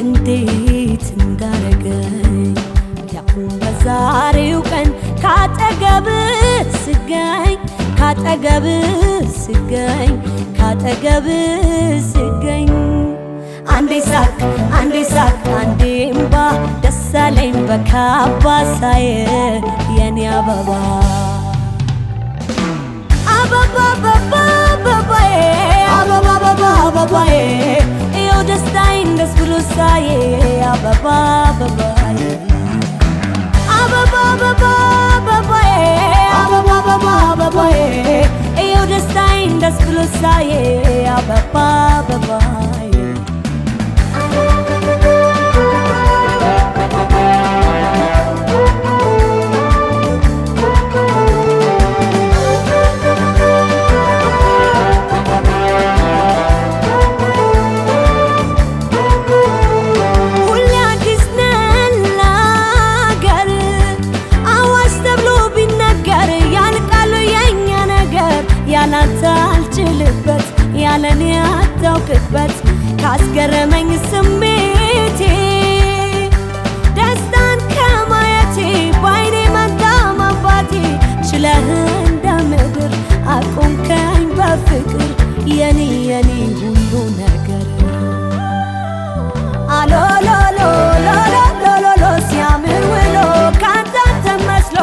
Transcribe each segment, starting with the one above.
እንዴት እንዳረገኝ ያሁን በዛሬው ቀን ካጠገብህ ስገኝ አንዴ ሳቅ አንዴ እምባ ደስ አለኝ በካባ ሳየ የኔ አበባ አበባዬ ይኸው ደስታዬን ደስ ብሎ ሳየ አበባዬ ይኸው ደስታዬን ደስ ብሎ ሳየ አበባዬ ያላንተ አልችልበት ያለኔ አታውቅበት ካስገረመኝ ስሜቴ ደስታን ከማየቴ ባይኔ መንታ ማባቴ ችለህ እንደ ምድር አቆምከኝ በፍቅር የኔ ሁሉ ነገር አሎሎሎሎሎሎሎ ሲያምር ውሎ ካንተ ተመስሎ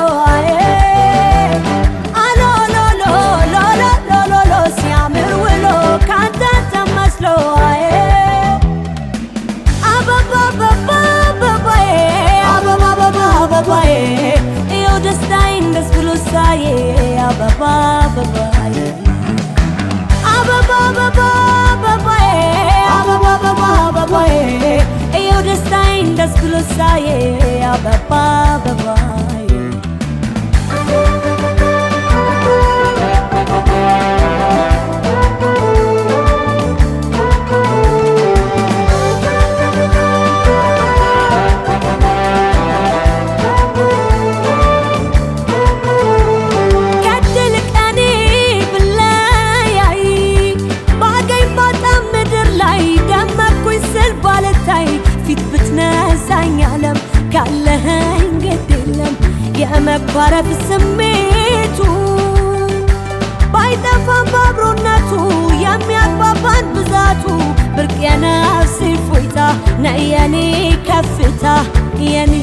ይኸው ደስታዬን ደስ ብሎ ሳየ አበባዬ ይኸው ደስታዬን ደስ ብሎ ሳየ አበባዬ ፊት ብትነሳኝ ዓለም ካለኸኝ ግድ የለም የመባረፍ ስሜቱ ባይጠፋም ባብሮነቱ የሚያግባባን ብዛቱ ብርቅ የነፍሴ እፎይታ ነይ የኔ ከፍታ የኔ